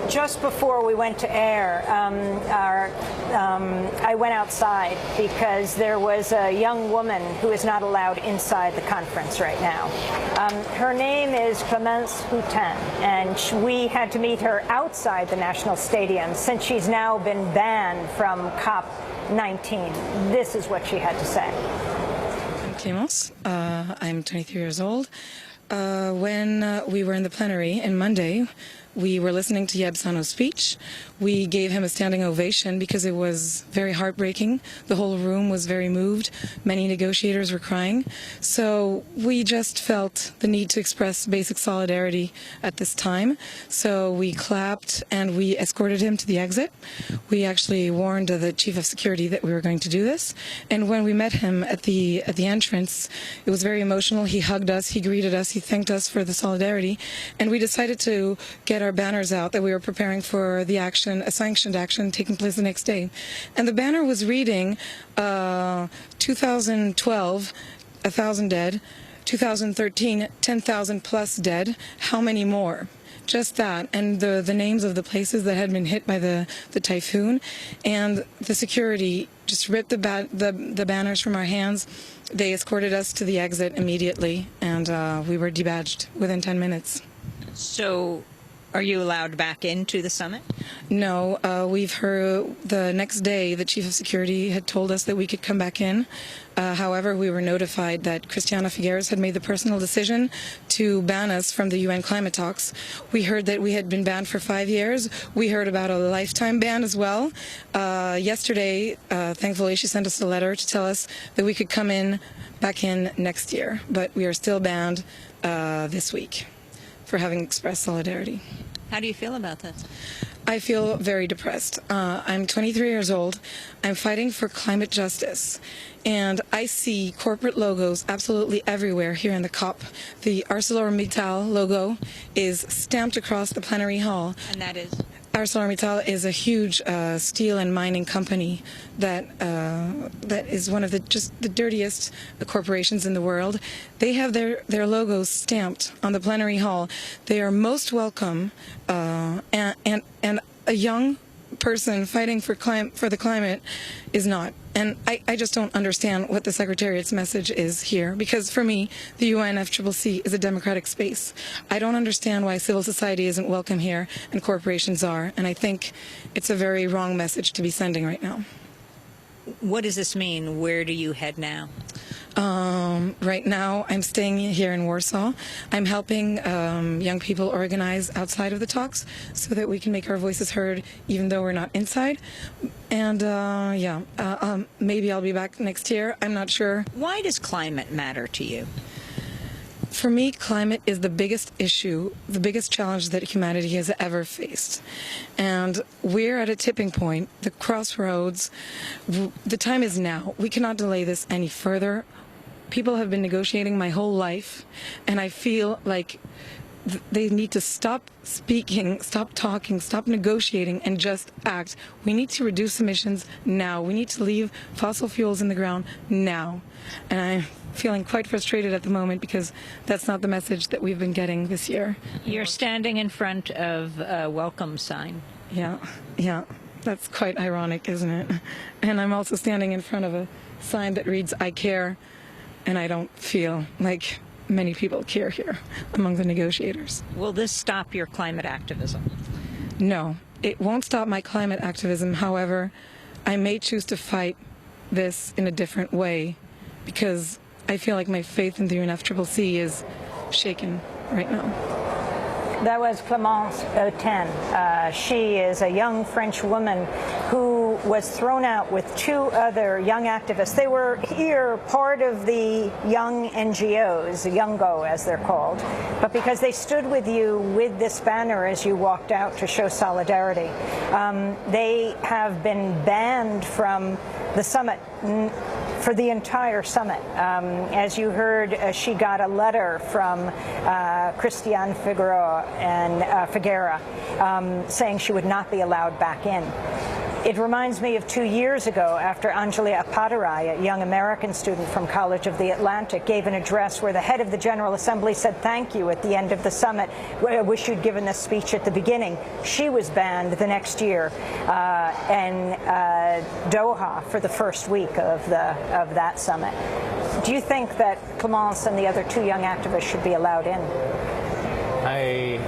Just before we went to air, I went outside because there was a young woman who is not allowed inside the conference right now. Her name is Clemence Houtin, and we had to meet her outside the National Stadium since she's now been banned from COP19. This is what she had to say. I'm Clemence. I'm 23 years old. When we were in the plenary on Monday, we were listening to Yeb Sano's speech. We gave him a standing ovation because it was very heartbreaking. The whole room was very moved. Many negotiators were crying. So we just felt the need to express basic solidarity at this time. So we clapped and we escorted him to the exit. We actually warned the chief of security that we were going to do this. And when we met him at the entrance, it was very emotional. He hugged us, he greeted us, he thanked us for the solidarity. And we decided to get our banners out that we were preparing for the action, a sanctioned action taking place the next day. And the banner was reading 2012, 1,000 dead, 2013, 10,000 plus dead, how many more? Just that, and the names of the places that had been hit by the typhoon, and the security just ripped the banners from our hands. They escorted us to the exit immediately, and we were debadged within 10 minutes. So, are you allowed back into the summit? No, we've heard the next day the chief of security had told us that we could come back in. However, we were notified that Christiana Figueres had made the personal decision to ban us from the UN climate talks. We heard that we had been banned for 5 years. We heard about a lifetime ban as well. Yesterday, thankfully, she sent us a letter to tell us that we could come back in next year, but we are still banned this week for having expressed solidarity. How do you feel about this? I feel very depressed. I'm 23 years old. I'm fighting for climate justice. And I see corporate logos absolutely everywhere here in the COP. The ArcelorMittal logo is stamped across the plenary hall. And that is? ArcelorMittal is a huge steel and mining company that is one of the dirtiest corporations in the world. They have their logos stamped on the plenary hall. They are most welcome, and a young person fighting for the climate is not. And I just don't understand what the Secretariat's message is here, because for me, the UNFCCC is a democratic space. I don't understand why civil society isn't welcome here and corporations are, and I think it's a very wrong message to be sending right now. What does this mean? Where do you head now? Right now, I'm staying here in Warsaw. I'm helping young people organize outside of the talks so that we can make our voices heard even though we're not inside. And maybe I'll be back next year. I'm not sure. Why does climate matter to you? For me, climate is the biggest issue, the biggest challenge that humanity has ever faced. And we're at a tipping point, the crossroads. The time is now. We cannot delay this any further. People have been negotiating my whole life, and I feel like they need to stop speaking, stop talking, stop negotiating, and just act. We need to reduce emissions now. We need to leave fossil fuels in the ground now. And I'm feeling quite frustrated at the moment because that's not the message that we've been getting this year. You're standing in front of a welcome sign. Yeah. That's quite ironic, isn't it? And I'm also standing in front of a sign that reads, "I care," and I don't feel like many people care here among the negotiators. Will this stop your climate activism? No, it won't stop my climate activism. However, I may choose to fight this in a different way because I feel like my faith in the UNFCCC is shaken right now. That was Clemence Houtin. She is a young French woman who was thrown out with 2 other young activists. They were here part of the young NGOs, Youngo as they're called, but because they stood with you with this banner as you walked out to show solidarity, they have been banned from the summit for the entire summit. As you heard, she got a letter from Christiane Figueres saying she would not be allowed back in. It reminds me of 2 years ago after Anjali Appadurai, a young American student from College of the Atlantic, gave an address where the head of the General Assembly said thank you at the end of the summit. I wish you'd given this speech at the beginning. She was banned the next year in Doha for the first week of that summit. Do you think that Clémence and the other two young activists should be allowed in? I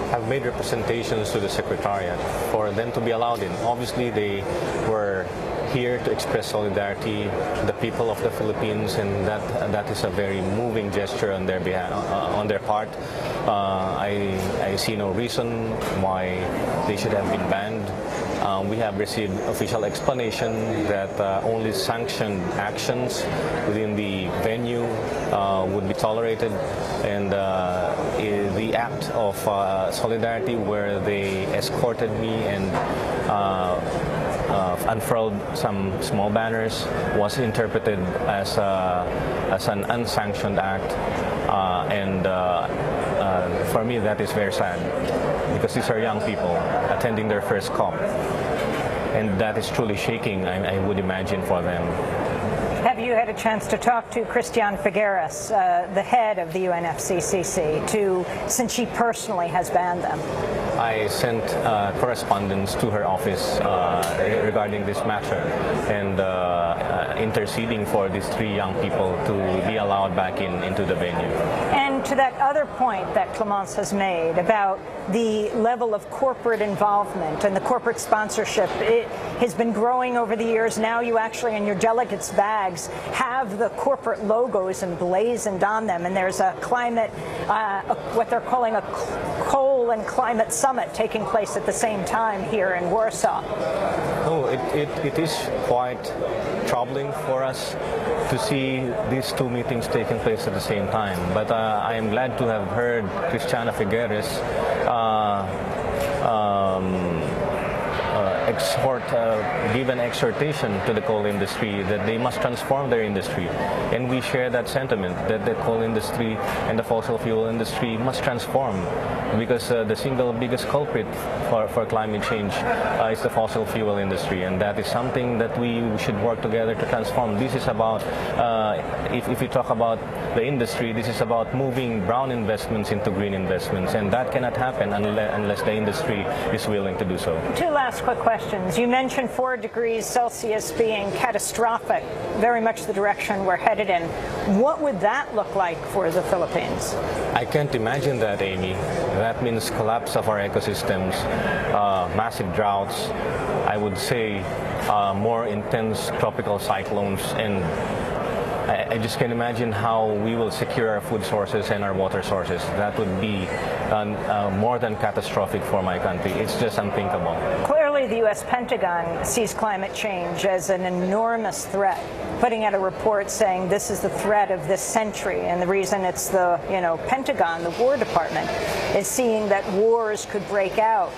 have made representations to the Secretariat for them to be allowed in. Obviously, they were here to express solidarity to the people of the Philippines, and that is a very moving gesture on their behalf, on their part. I see no reason why they should have been banned. We have received official explanation that only sanctioned actions within the venue would be tolerated, and the act of solidarity where they escorted me and unfurled some small banners was interpreted as an unsanctioned act, and for me that is very sad, because these are young people attending their first COP, and that is truly shaking, I would imagine, for them. Have you had a chance to talk to Christiane Figueres, the head of the UNFCCC, since she personally has banned them? I sent correspondence to her office regarding this matter, and interceding for these three young people to be allowed back into the venue. And to that other point that Clémence has made about the level of corporate involvement and the corporate sponsorship, it has been growing over the years. Now you actually, in your delegates' bags, have the corporate logos emblazoned on them, and there's a climate, what they're calling a coal and climate summit taking place at the same time here in Warsaw. Oh, it is quite troubling for us to see these two meetings taking place at the same time. But I am glad to have heard Christiane Figueres give an exhortation to the coal industry that they must transform their industry. And we share that sentiment that the coal industry and the fossil fuel industry must transform, because the single biggest culprit for climate change is the fossil fuel industry, and that is something that we should work together to transform. This is about, if you talk about the industry, this is about moving brown investments into green investments, and that cannot happen unless the industry is willing to do so. Two last quick questions. You mentioned 4 degrees Celsius being catastrophic, very much the direction we're headed in. What would that look like for the Philippines? I can't imagine that, Amy. That means collapse of our ecosystems, massive droughts, I would say more intense tropical cyclones, and I just can't imagine how we will secure our food sources and our water sources. That would be more than catastrophic for my country. It's just unthinkable. Clearly, the U.S. Pentagon sees climate change as an enormous threat, putting out a report saying this is the threat of this century, and the reason it's the Pentagon, the War Department, is seeing that wars could break out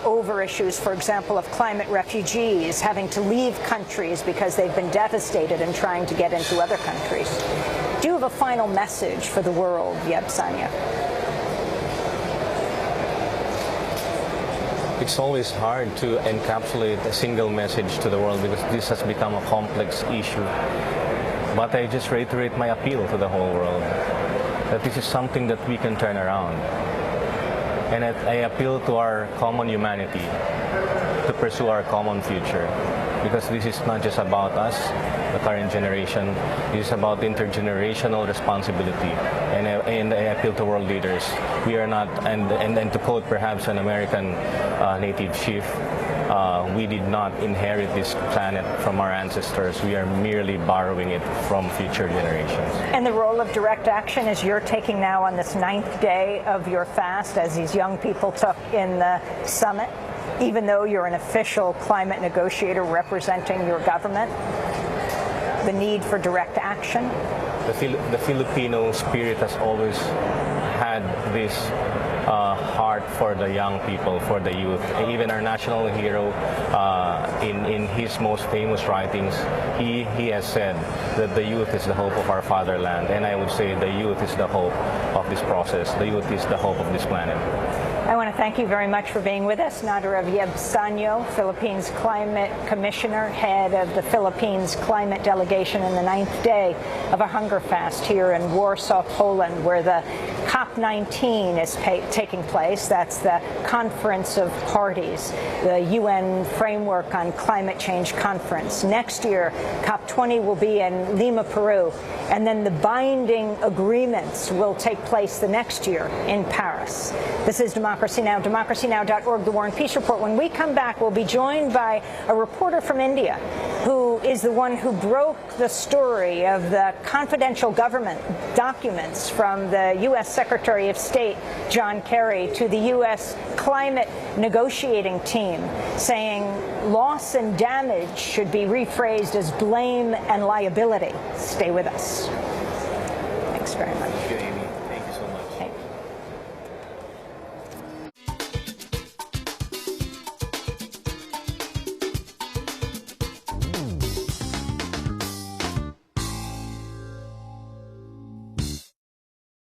over issues, for example, of climate refugees having to leave countries because they've been devastated and trying to get into other countries. Do you have a final message for the world, Yebsania? It's always hard to encapsulate a single message to the world because this has become a complex issue. But I just reiterate my appeal to the whole world that this is something that we can turn around. And I appeal to our common humanity to pursue our common future, because this is not just about us, the current generation. It is about intergenerational responsibility. And I appeal to world leaders. We are not, and to quote perhaps an American native chief, we did not inherit this planet from our ancestors. We are merely borrowing it from future generations. And the role of direct action is you're taking now on this 9th day of your fast, as these young people took in the summit, even though you're an official climate negotiator representing your government, the need for direct action? The Filipino spirit has always had this heart for the young people, for the youth. Even our national hero, in his most famous writings, he has said that the youth is the hope of our fatherland, and I would say the youth is the hope of this process. The youth is the hope of this planet. I want to thank you very much for being with us. Nadarav Yebsanyo, Philippines Climate Commissioner, head of the Philippines Climate Delegation in the 9th day of a hunger fast here in Warsaw, Poland, where the COP19 is taking place. That's the Conference of Parties, the UN Framework on Climate Change Conference. Next year, COP20 will be in Lima, Peru, and then the binding agreements will take place the next year in Paris. This is Democracy Now!, democracynow.org, The War and Peace Report. When we come back, we'll be joined by a reporter from India who is the one who broke the story of the confidential government documents from the U.S. Secretary of State, John Kerry, to the U.S. climate negotiating team, saying loss and damage should be rephrased as blame and liability. Stay with us. Thanks very much.